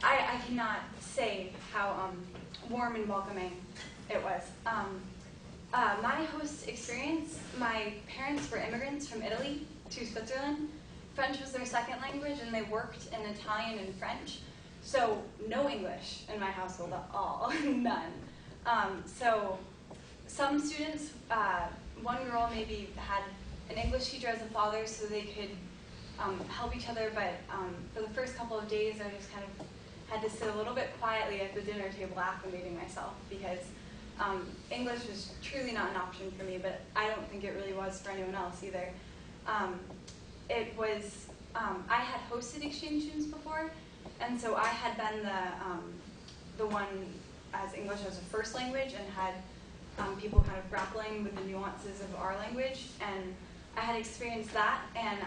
I cannot say how warm and welcoming it was. My host experience, my parents were immigrants from Italy to Switzerland. French was their second language, and they worked in Italian and French. So no English in my household at all, none. So some students, one girl maybe had an English teacher as a father so they could help each other, but for the first couple of days I just kind of had to sit a little bit quietly at the dinner table acclimating myself, because English was truly not an option for me, but I don't think it really was for anyone else either. It was, I had hosted exchange students before, and so I had been the one as English as a first language and had people kind of grappling with the nuances of our language, and I had experienced that, and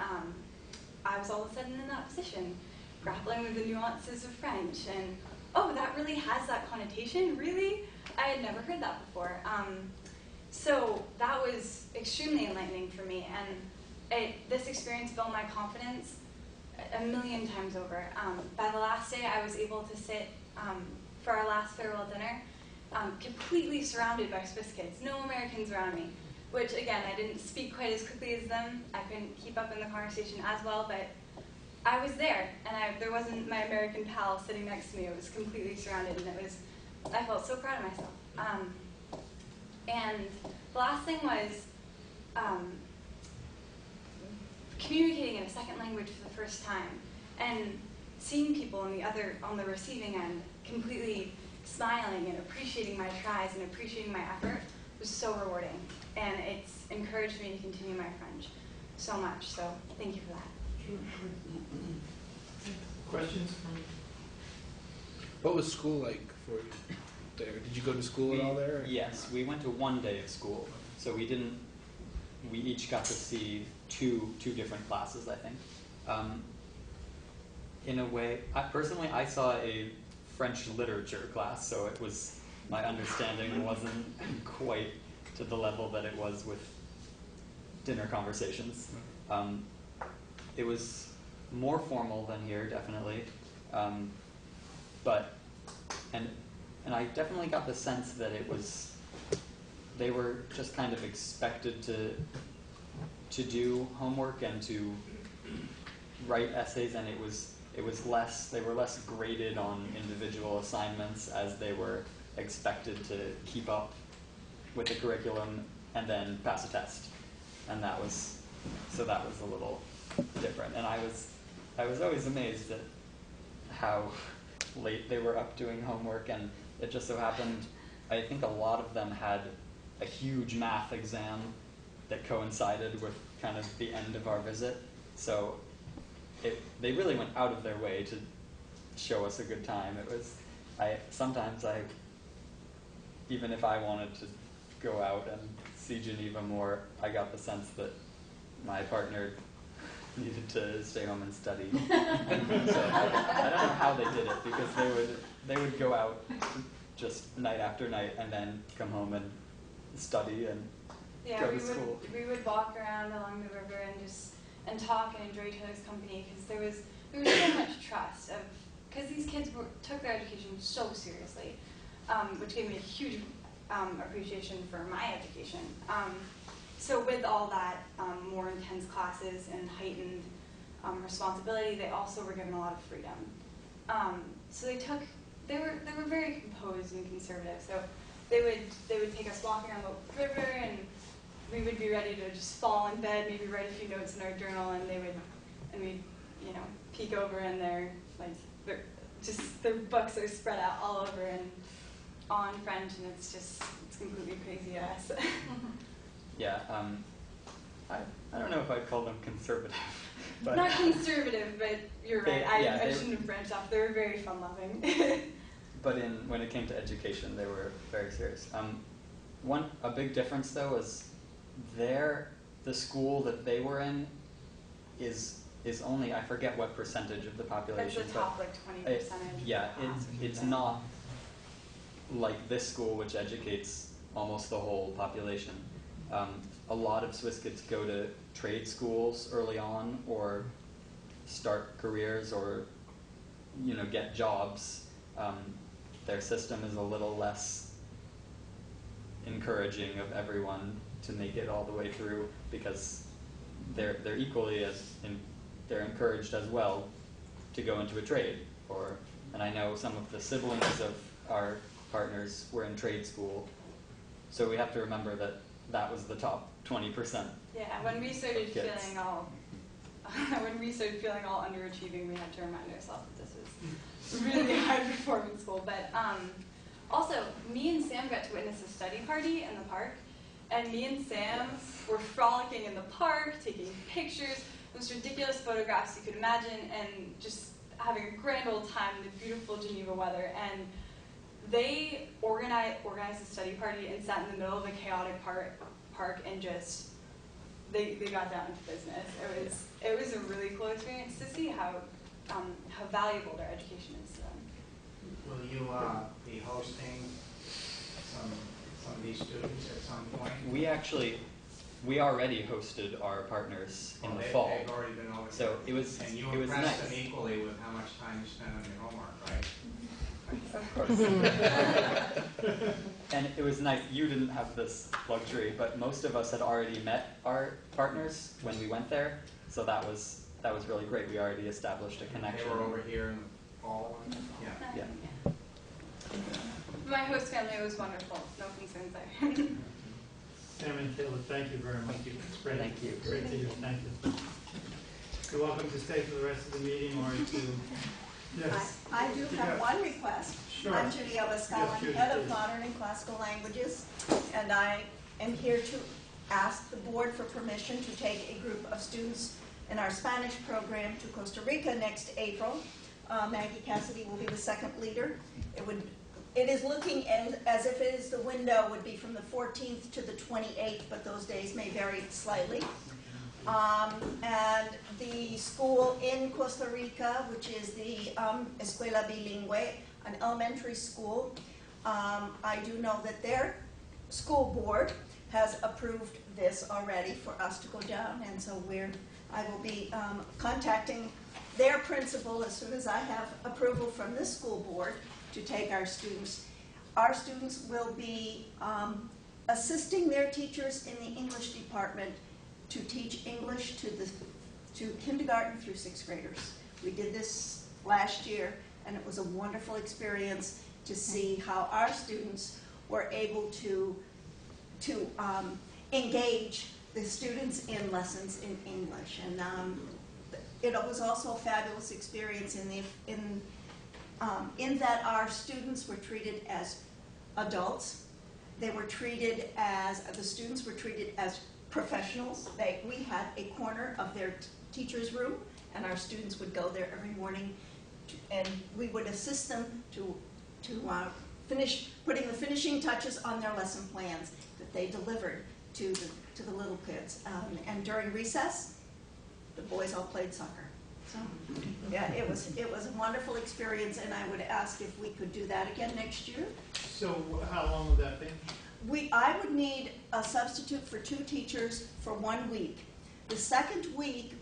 I was all of a sudden in that position, grappling with the nuances of French, and oh, that really has that connotation, really? I had never heard that before. So that was extremely enlightening for me, and this experience built my confidence a million times over. By the last day, I was able to sit for our last farewell dinner, completely surrounded by Swiss kids, no Americans around me, which again, I didn't speak quite as quickly as them. I couldn't keep up in the conversation as well, but I was there, and there wasn't my American pal sitting next to me. It was completely surrounded, and I felt so proud of myself. And the last thing was communicating in a second language for the first time, and seeing people on the receiving end completely smiling and appreciating my tries and appreciating my effort was so rewarding, and it's encouraged me to continue my French so much. So thank you for that.
Questions from?
What was school like for you there? Did you go to school at all there? Or?
Yes, we went to 1 day of school, so we each got to see two different classes, I think. In a way, I saw a French literature class, so it was, my understanding wasn't quite to the level that it was with dinner conversations. It was more formal than here, definitely, and I definitely got the sense that they were just kind of expected to do homework and to write essays, and they were less graded on individual assignments, as they were expected to keep up with the curriculum and then pass a test. And that was a little different. And I was always amazed at how late they were up doing homework, and it just so happened, I think a lot of them had a huge math exam that coincided with kind of the end of our visit. So they really went out of their way to show us a good time. Sometimes even if I wanted to go out and see Geneva more, I got the sense that my partner needed to stay home and study. So I don't know how they did it, because they would go out just night after night and then come home and study and go to school.
We would walk around along the river and talk and enjoy each other's company, because there was so much trust because these kids took their education so seriously, which gave me a huge appreciation for my education. So with all that more intense classes and heightened responsibility, they also were given a lot of freedom. So they were very composed and conservative. So they would take us walking around the river, and we would be ready to just fall in bed, maybe write a few notes in our journal, and we'd peek over, and their books are spread out all over and all in French, and it's completely crazy to us.
Yeah, I don't know if I'd call them conservative. But
not conservative, but you're right. I shouldn't have branched off. They were very fun-loving.
But when it came to education, they were very serious. A big difference, though, was the school that they were in is only, I forget what percentage of the population.
That's the top, 20%.
Yeah, it's not like this school, which educates almost the whole population. A lot of Swiss kids go to trade schools early on, or start careers, or get jobs. Their system is a little less encouraging of everyone to make it all the way through, because they're equally they're encouraged as well to go into a trade. And I know some of the siblings of our partners were in trade school, so we have to remember that was the top 20%.
Yeah, when we started feeling all underachieving, we had to remind ourselves that this was really high performance school. But also, me and Sam got to witness a study party in the park, and me and Sam were frolicking in the park, taking pictures, those ridiculous photographs you could imagine, and just having a grand old time in the beautiful Geneva weather. And they organized a study party and sat in the middle of a chaotic park and just they got down to business. It was a really cool experience to see how valuable their education is to them.
Will you be hosting some of these students at some point?
We already hosted our partners in the fall.
They've already been over
so
there.
it was
and you
it was
impressed
nice.
them equally with how much time you spent on your homework, right?
Of course. And it was nice. You didn't have this luxury, but most of us had already met our partners when we went there, so that was really great. We already established a connection.
They were over here in the fall. Yeah.
My host family was wonderful. No concerns there.
Sam and Caleb, thank you very much. It's great.
Thank you.
Great to hear. Thank you. You're welcome to stay for the rest of the meeting, or to. Yes.
I do have one request.
Sure.
I'm Judy Abascal,
Yes,
I'm
Judy,
head of
please.
modern and classical languages, and I am here to ask the board for permission to take a group of students in our Spanish program to Costa Rica next April. Maggie Cassidy will be the second leader. It is looking as if it is the window would be from the 14th to the 28th, but those days may vary slightly. And the school in Costa Rica, which is the Escuela Bilingüe, an elementary school, I do know that their school board has approved this already for us to go down, and so I will be contacting their principal as soon as I have approval from this school board to take our students. Our students will be assisting their teachers in the English department to teach English to kindergarten through 6th graders. We did this last year, and it was a wonderful experience to see how our students were able to engage the students in lessons in English. And it was also a fabulous experience in that our students were treated as adults. The students were treated as professionals. We had a corner of their teacher's room, and our students would go there every morning, and we would assist them to finish putting the finishing touches on their lesson plans that they delivered to the little kids. And during recess, the boys all played soccer. So, yeah, it was a wonderful experience, and I would ask if we could do that again next year.
So how long would that be?
I would need a substitute for 2 teachers for 1 week. The second week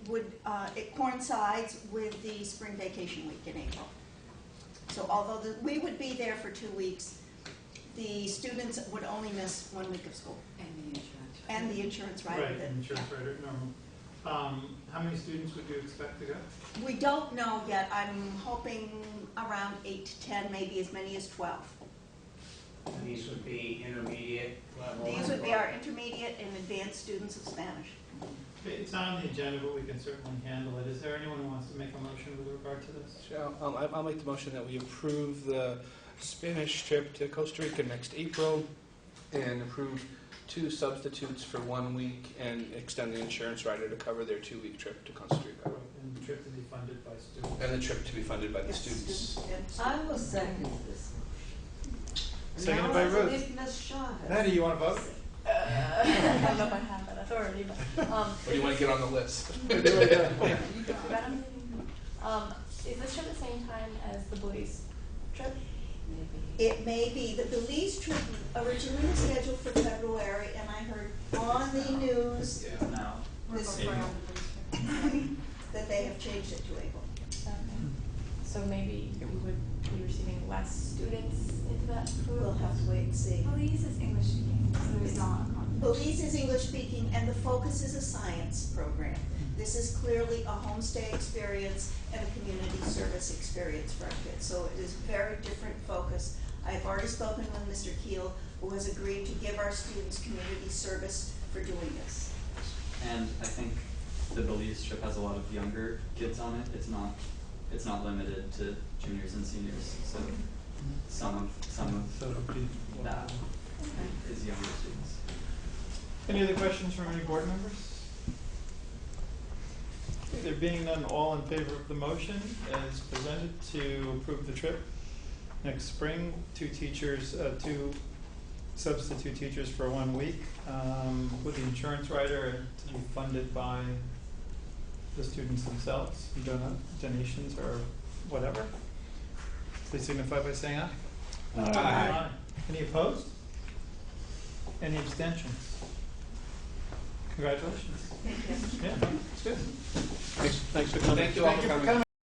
it coincides with the spring vacation week in April. So although we would be there for 2 weeks, the students would only miss 1 week of school. And the insurance rider.
Right, and insurance rider, normal. How many students would you expect to go?
We don't know yet. I'm hoping around 8 to 10, maybe as many as 12.
And these would be intermediate level?
These would be our intermediate and advanced students of Spanish.
It's not on the agenda, but we can certainly handle it. Is there anyone who wants to make a motion with regard to this?
So, I'll make the motion that we approve the Spanish trip to Costa Rica next April and approve 2 substitutes for 1 week and extend the insurance rider to cover their 2-week trip to Costa Rica.
Right, and the trip to be funded by students.
And the trip to be funded by the students.
I will second this.
Seconded by Ruth. Maddie, you want to vote?
I don't know if I have that authority, but
Or do you want to get on the list?
is this trip the same time as the Belize trip?
It may be. The Belize trip originally was scheduled for February, and I heard on the news that they have changed it to April.
Okay. So maybe we would be receiving less students into that group?
We'll have to wait and see.
Belize is English speaking, so there's not a conflict.
Belize is English speaking, and the focus is a science program. This is clearly a homestay experience and a community service experience for our kids. So it is a very different focus. I've already spoken with Mr. Keel, who has agreed to give our students community service for doing this.
And I think the Belize trip has a lot of younger kids on it. It's not limited to juniors and seniors. So some of that is younger students.
Any other questions from any board members? Okay, there being none, all in favor of the motion as presented to approve the trip next spring, 2 teachers, 2 substitute teachers for 1 week, with the insurance rider to be funded by the students themselves, donations or whatever. Please signify by saying aye.
Aye.
Any opposed? Any abstentions? Congratulations.
Thank you.
Yeah, it's good.
Thanks for coming.
Thank you all for coming.